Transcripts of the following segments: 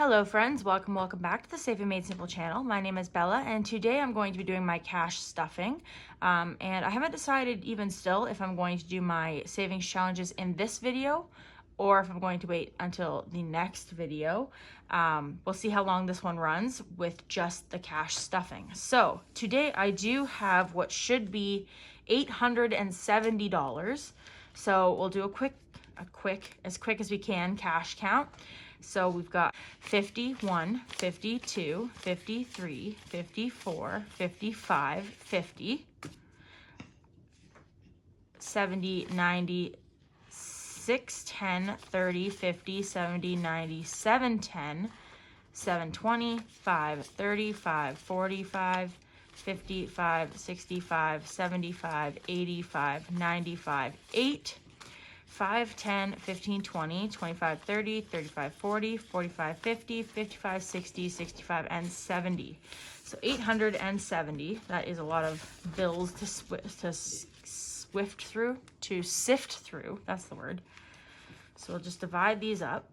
Hello friends, welcome back to the Safe and Made Simple channel. My name is Bella and today I'm going to be doing my cash stuffing. And I haven't decided even still if I'm going to do my savings challenges in this video or if I'm going to wait until the next video. We'll see how long this one runs with just the cash stuffing. So today I do have what should be $870. So we'll do as quick as we can cash count. So we've got 51, 52, 53, 54, 55, 50, 70, 90, 6, 10, 30, 50, 70, 90, 7, 10, 7, 20, 5, 35, 45, 55, 65, 75, 85, 95, 8, 5, 10, 15, 20, 25, 30, 35, 40, 45, 50, 55, 60, 65, and 70. So 870, that is a lot of bills to sift through, that's the word. So we'll just divide these up.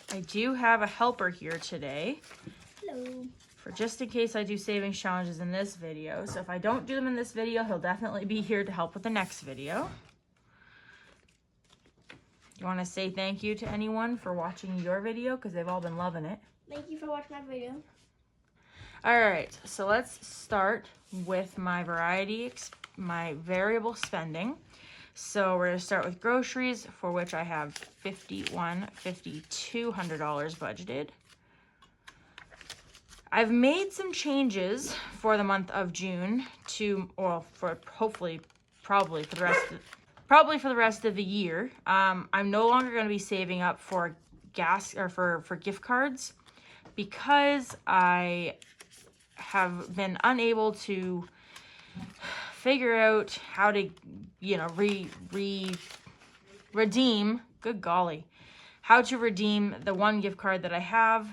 I do have a helper here today. Hello. For just in case I do savings challenges in this video. So if I don't do them in this video, he'll definitely be here to help with the next video. You want to say thank you to anyone for watching your video because they've all been loving it. Thank you for watching my video. All right, so let's start with my variable spending. So we're going to start with groceries, for which I have $5,200 budgeted. I've made some changes for the month of June probably for the rest of the year. I'm no longer going to be saving up for gas or for gift cards because I have been unable to figure out how to, redeem, good golly, how to redeem the one gift card that I have.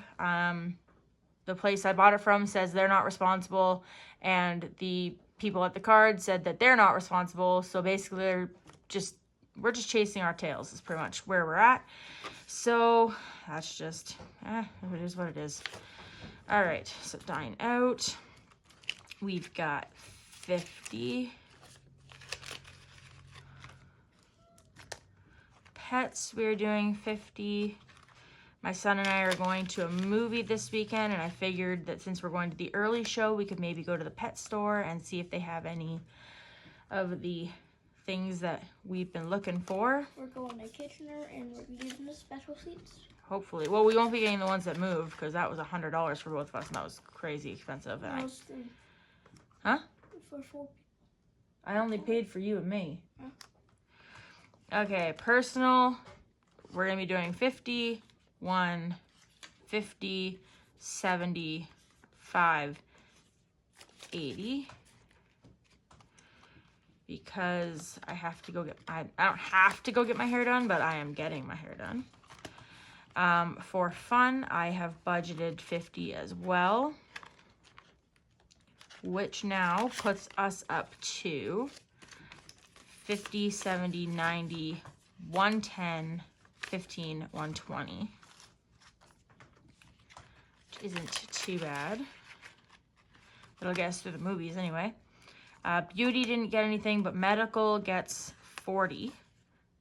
The place I bought it from says they're not responsible, and the people at the card said that they're not responsible. So basically we're just chasing our tails is pretty much where we're at. So that's just, it is what it is. All right, so dine out. We've got 50. Pets, we're doing 50. My son and I are going to a movie this weekend, and I figured that since we're going to the early show, we could maybe go to the pet store and see if they have any of the things that we've been looking for. We're going to Kitchener, and we're using the special seats. Hopefully. Well, we won't be getting the ones that moved, because that was $100 for both of us, and that was crazy expensive. And huh? For 4. I only paid for you and me. Huh? Okay, personal, we're going to be doing 50, 1, 50, 75, 80. Because I have to go I don't have to go get my hair done, but I am getting my hair done. For fun, I have budgeted 50 as well, which now puts us up to 50, 70, 90, 110, 15, 120. Which isn't too bad. It'll get us through the movies anyway. Beauty didn't get anything, but medical gets 40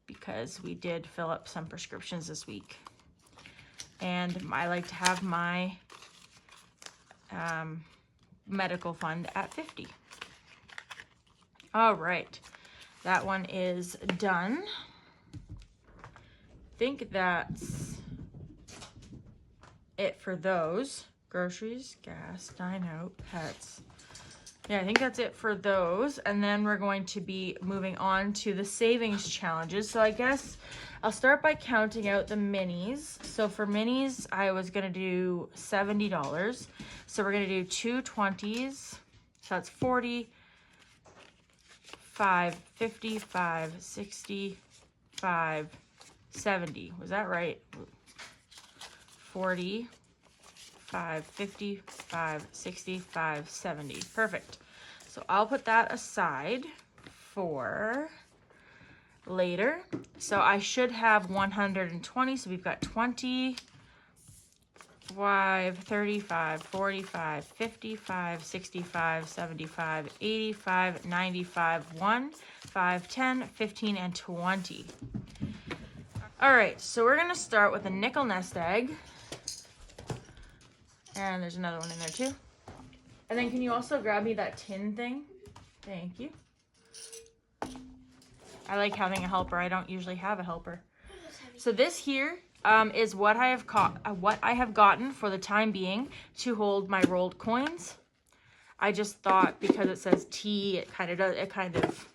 because we did fill up some prescriptions this week. And I like to have my medical fund at 50. All right, that one is done. I think that's it for those. Groceries, gas, dine out, pets. Yeah, I think that's it for those. And then we're going to be moving on to the savings challenges. So I guess I'll start by counting out the minis. So for minis, I was going to do $70. So we're going to do 2 20s. So that's 40, 5, 55, 65, 70. Was that right? 40, 55, 55, 65, 70. Perfect. So I'll put that aside for later. So I should have 120. So we've got 20, 35, 45, 55, 65, 75, 85, 95, 1, 5, 10, 15, and 20. All right, so we're gonna start with a nickel nest egg. And there's another one in there too. And then can you also grab me that tin thing? Thank you. I like having a helper. I don't usually have a helper. So this here is what I have gotten for the time being to hold my rolled coins. I just thought because it says tea, it kind of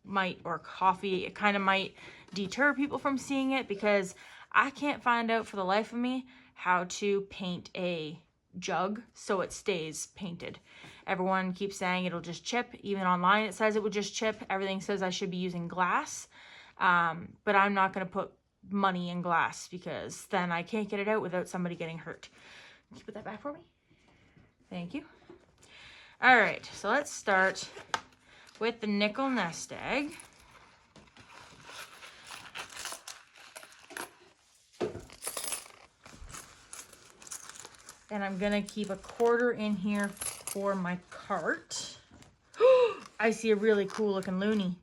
might, or coffee, it kind of might deter people from seeing it, because I can't find out for the life of me how to paint a jug so it stays painted. Everyone keeps saying it'll just chip. Even online it says it would just chip. Everything says I should be using glass, but I'm not going to put money in glass because then I can't get it out without somebody getting hurt. Can you put that back for me? Thank you. All right, so let's start with the nickel nest egg. And I'm gonna keep a quarter in here for my cart. I see a really cool looking loonie.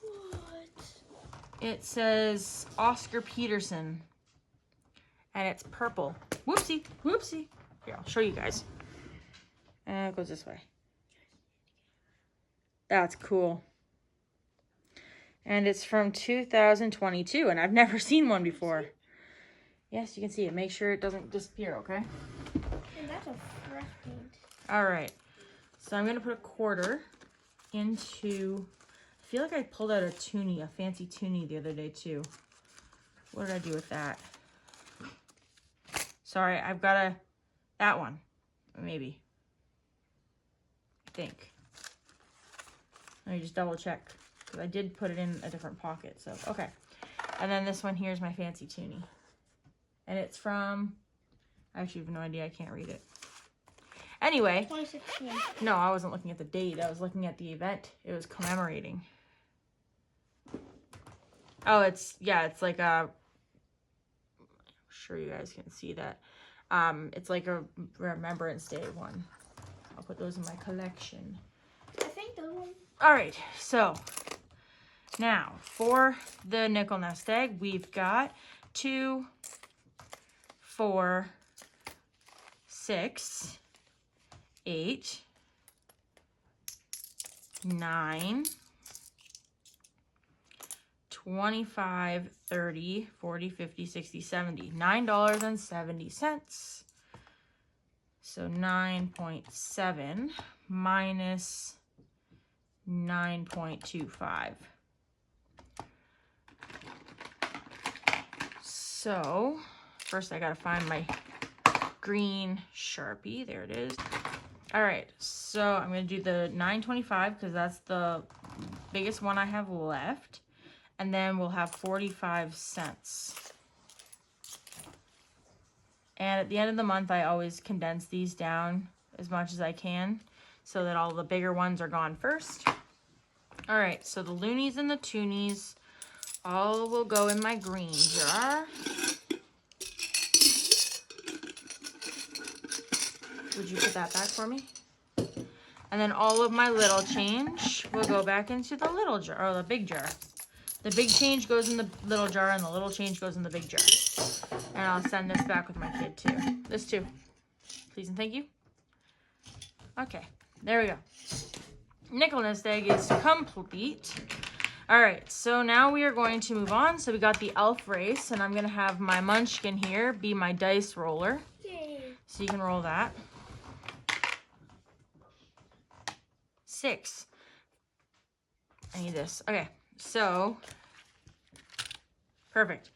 What? It says Oscar Peterson. And it's purple. Whoopsie, whoopsie. Here, I'll show you guys. And it goes this way. That's cool. And it's from 2022, and I've never seen one before. Yes, you can see it. Make sure it doesn't disappear, okay? And that's a fresh paint. All right. So I'm going to put a quarter into... I feel like I pulled out a toonie, a fancy toonie the other day, too. What did I do with that? Sorry, I've got a... That one. Maybe. I think. Let me just double check, because I did put it in a different pocket, so... Okay. And then this one here is my fancy toonie. And it's from, I actually have no idea, I can't read it. Anyway, 2016. no, I wasn't looking at the date, I was looking at the event it was commemorating. Oh, it's like a, I'm sure you guys can see that. It's like a Remembrance Day one. I'll put those in my collection. I think those ones. All right, so now for the nickel nest egg, we've got 2, 4, 6, 8, 9, 25, 30, 40, 50, 60, 70. $9.70. So 9.7 minus 9.25. So first I gotta find my green Sharpie. There it is. All right, so I'm gonna do the 9.25 because that's the biggest one I have left. And then we'll have 45 cents. And at the end of the month, I always condense these down as much as I can so that all the bigger ones are gone first. All right, so the loonies and the toonies all will go in my green jar. Would you put that back for me? And then all of my little change will go back into the little jar, or the big jar. The big change goes in the little jar and the little change goes in the big jar. And I'll send this back with my kid too. This too. Please and thank you. Okay, there we go. Nickel nest egg is complete. All right, so now we are going to move on. So we got the elf race, and I'm gonna have my munchkin here be my dice roller. Yay. So you can roll that. 6. I need this. Okay, so perfect.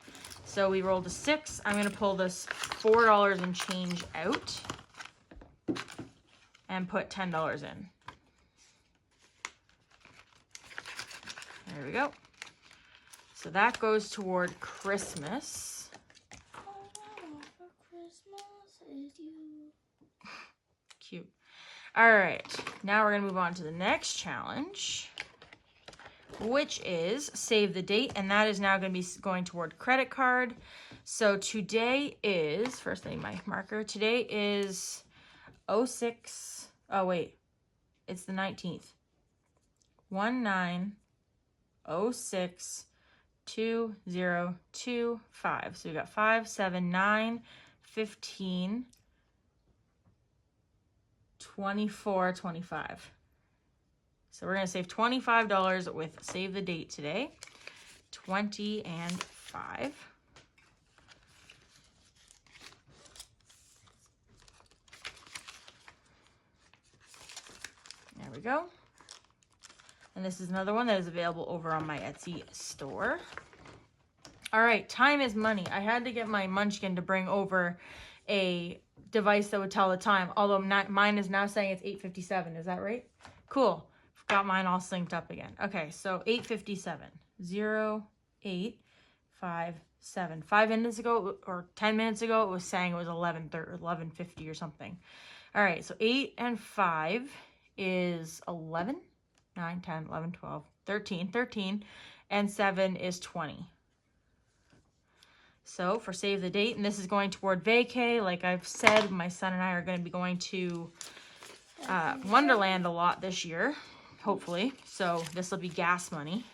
So we rolled a 6. I'm gonna pull this $4 and change out and put $10 in. There we go. So that goes toward Christmas. All I want for Christmas is you. Cute. All right, now we're gonna move on to the next challenge, which is save the date, and that is now gonna be going toward credit card. So today is, first I need my marker, today is 06, oh wait, it's the 19th. 19062025. So we got 5, 7, 9, 15, 24, 25. So we're gonna save $25 with save the date today. 20 and 5. There we go. And this is another one that is available over on my Etsy store. All right, time is money. I had to get my munchkin to bring over a device that would tell the time, although mine is now saying it's 8:57. Is that right? Cool. Got mine all synced up again. Okay, so 8:57. 0, 8, 5, 7. 5 minutes ago, or 10 minutes ago, it was saying it was 11:50 or something. All right, so 8 and 5 is 11. 9, 10, 11, 12, 13, and 7 is 20. So for save the date, and this is going toward vacay. Like I've said, my son and I are going to be going to Wonderland a lot this year, hopefully. So this will be gas money.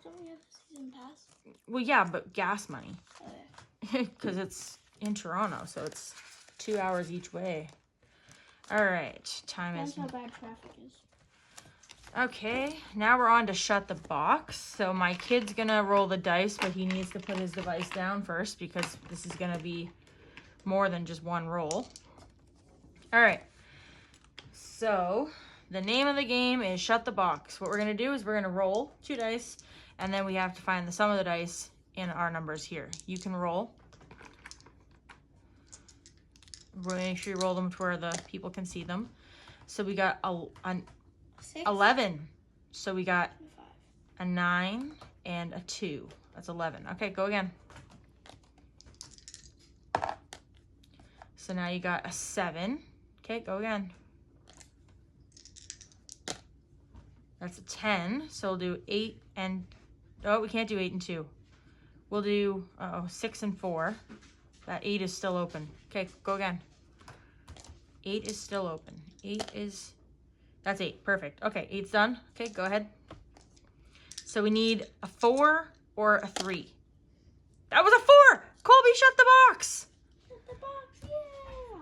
Don't we have a season pass? Well, yeah, but gas money. Okay. Because it's in Toronto, so it's 2 hours each way. All right, time That's is... how bad traffic is. Okay, now we're on to shut the box. So my kid's gonna roll the dice, but he needs to put his device down first because this is gonna be more than just one roll. All right, so the name of the game is shut the box. What we're gonna do is we're gonna roll 2 dice, and then we have to find the sum of the dice in our numbers here. You can roll. Make sure you roll them to where the people can see them. So we got a 11. So we got 5. a 9 and a 2. That's 11. Okay, go again. So now you got a 7. Okay, go again. That's a 10. So we'll do 8 and... Oh, we can't do 8 and 2. We'll do 6 and 4. That 8 is still open. Okay, go again. 8 is still open. 8 is... That's 8. Perfect. Okay, 8's done. Okay, go ahead. So we need a 4 or a 3. That was a 4! Colby, shut the box! Shut the box, yeah!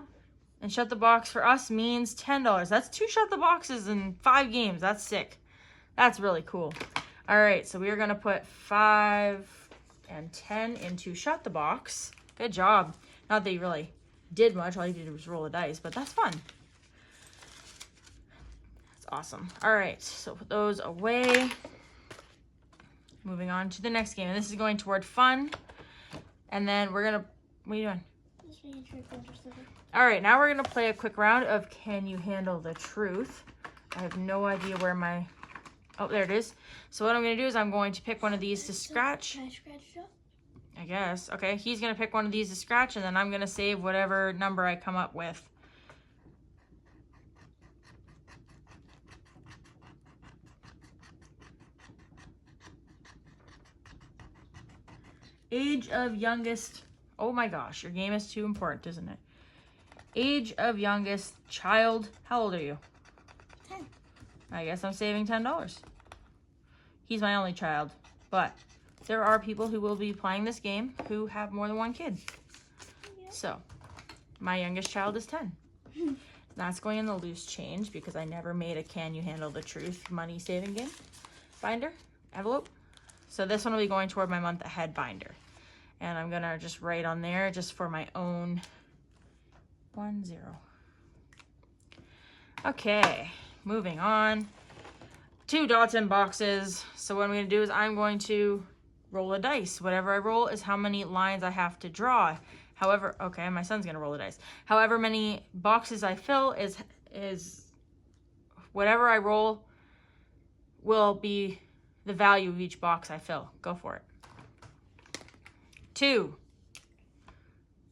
And shut the box for us means $10. That's 2 shut the boxes in 5 games. That's sick. That's really cool. All right, so we are going to put 5 and 10 into shut the box. Good job. Not that you really did much. All you did was roll the dice, but that's fun. That's awesome. All right, so put those away. Moving on to the next game. And this is going toward fun. And then we're going to... What are you doing? All right, now we're going to play a quick round of Can You Handle the Truth? I have no idea where my... Oh, there it is. So what I'm going to do is I'm going to pick one of these to scratch. Can I scratch it up? I guess. Okay, he's going to pick one of these to scratch, and then I'm going to save whatever number I come up with. Age of youngest... Oh my gosh, your game is too important, isn't it? Age of youngest child. How old are you? 10. I guess I'm saving $10. He's my only child, but there are people who will be playing this game who have more than one kid. Yeah. So, my youngest child is 10. That's going in the loose change because I never made a Can You Handle the Truth money saving game binder, envelope. So this one will be going toward my month ahead binder. And I'm gonna just write on there just for my own 10. Okay, moving on. 2 dots in boxes. So what I'm gonna do is I'm going to roll a dice. Whatever I roll is how many lines I have to draw. However, okay, my son's gonna roll the dice. However many boxes I fill is whatever I roll will be the value of each box I fill. Go for it. 2.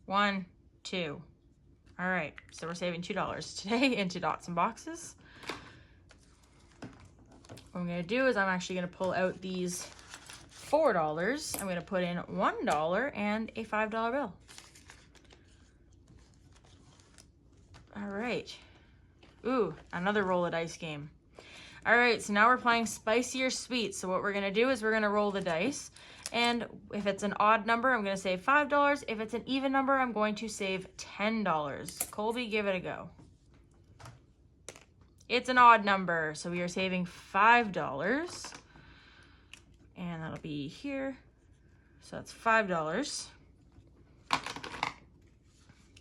1, 2. All right, so we're saving $2 today into Dots and Boxes. What I'm gonna do is I'm actually gonna pull out these $4. I'm gonna put in $1 and a $5 bill. All right. Ooh, another roll of dice game. All right, so now we're playing spicy or sweet. So what we're gonna do is we're gonna roll the dice. And if it's an odd number, I'm gonna save $5. If it's an even number, I'm going to save $10. Colby, give it a go. It's an odd number, so we are saving $5. And that'll be here. So that's $5.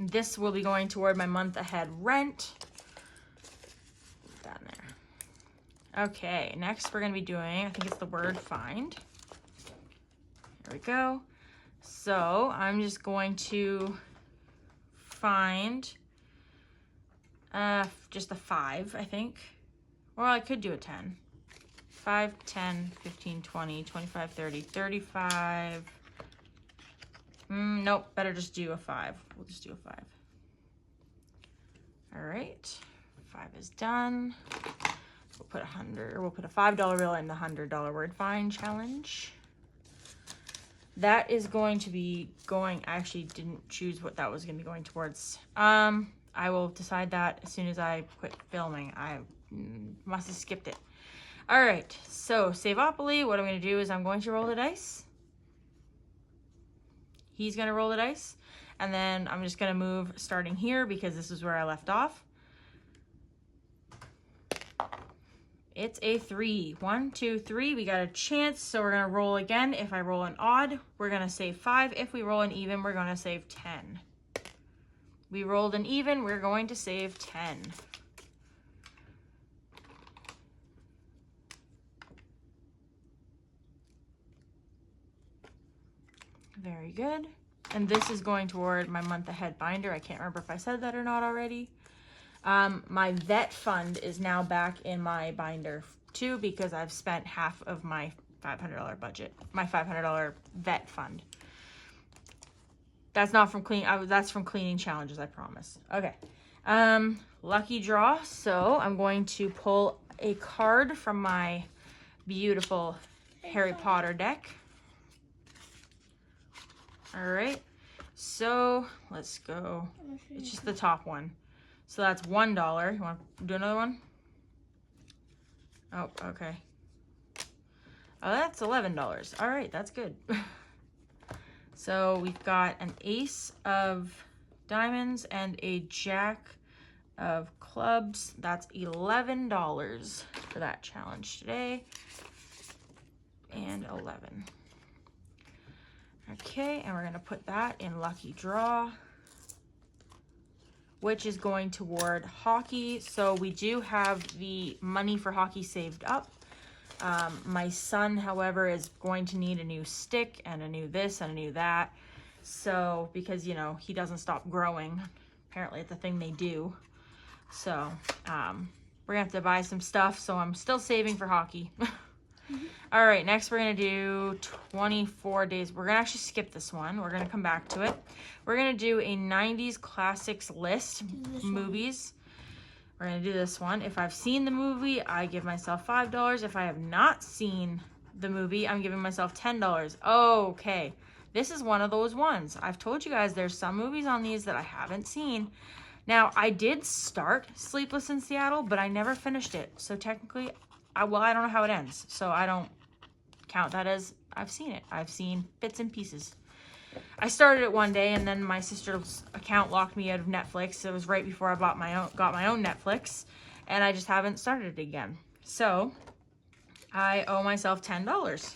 This will be going toward my month ahead rent. Down there. Okay, next we're gonna be doing, I think it's the word find. There we go. So I'm just going to find just a 5, I think. Or I could do a 10. 5, 10, 15, 20, 25, 30, 35. Nope, better just do a 5. We'll just do a 5. All right, 5 is done. We'll put we'll put a $5 bill in the $100 word find challenge. That is going to be going, I actually didn't choose what that was going to be going towards. I will decide that as soon as I quit filming. I must have skipped it. All right, so Saveopoly, what I'm going to do is I'm going to roll the dice. He's going to roll the dice. And then I'm just going to move starting here because this is where I left off. It's a 3. 1, 2, 3. We got a chance, so we're going to roll again. If I roll an odd, we're going to save 5. If we roll an even, we're going to save 10. We rolled an even, we're going to save 10. Very good. And this is going toward my month ahead binder. I can't remember if I said that or not already. My vet fund is now back in my binder too because I've spent half of my $500 budget, my $500 vet fund. That's not from that's from cleaning challenges, I promise. Okay. Lucky draw. So I'm going to pull a card from my beautiful Harry Potter deck. All right. So let's go. It's just the top one. So that's $1. You want to do another one? Oh, okay. Oh, that's $11. All right, that's good. So we've got an ace of diamonds and a jack of clubs. That's $11 for that challenge today. And 11. Okay, and we're going to put that in lucky draw, which is going toward hockey. So we do have the money for hockey saved up. My son, however, is going to need a new stick and a new this and a new that. So, because, you know, he doesn't stop growing. Apparently it's a thing they do. So, we're going to have to buy some stuff. So I'm still saving for hockey. All right, next we're going to do 24 days. We're going to actually skip this one. We're going to come back to it. We're going to do a 90s classics list, movies. We're going to do this one. If I've seen the movie, I give myself $5. If I have not seen the movie, I'm giving myself $10. Okay, this is one of those ones. I've told you guys there's some movies on these that I haven't seen. Now, I did start Sleepless in Seattle, but I never finished it. So technically, I don't know how it ends. So I don't count that as I've seen it. I've seen bits and pieces. I started it one day, and then my sister's account locked me out of Netflix. It was right before I got my own Netflix, and I just haven't started it again. So I owe myself $10.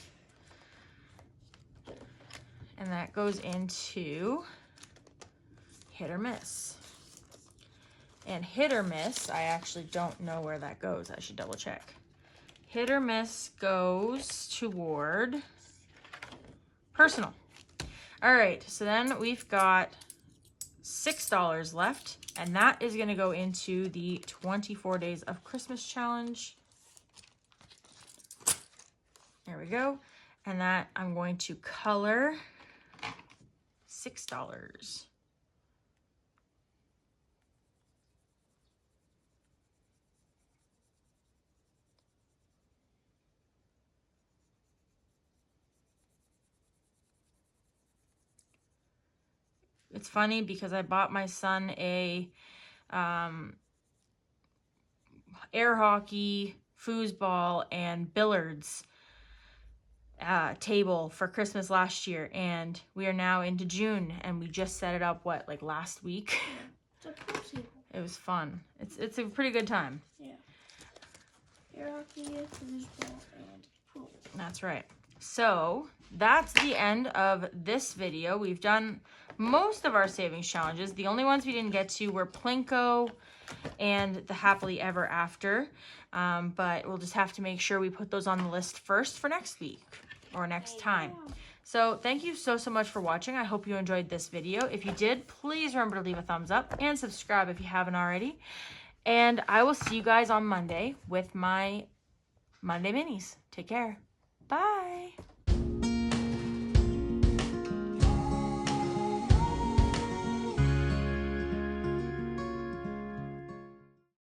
And that goes into hit or miss. And hit or miss, I actually don't know where that goes. I should double check. Hit or miss goes toward personal. All right, so then we've got $6 left, and that is going to go into the 24 Days of Christmas challenge. There we go. And that I'm going to color $6. It's funny because I bought my son a air hockey, foosball, and billiards table for Christmas last year, and we are now into June, and we just set it up, what, like last week? It's a pool table. It was fun. It's a pretty good time. Yeah. Air hockey, foosball, and pool. That's right. So that's the end of this video. We've done most of our savings challenges. The only ones we didn't get to were Plinko and the Happily Ever After. But we'll just have to make sure we put those on the list first for next week or next time. So thank you so much for watching. I hope you enjoyed this video. If you did, please remember to leave a thumbs up and subscribe if you haven't already. And I will see you guys on Monday with my Monday minis. Take care. Bye.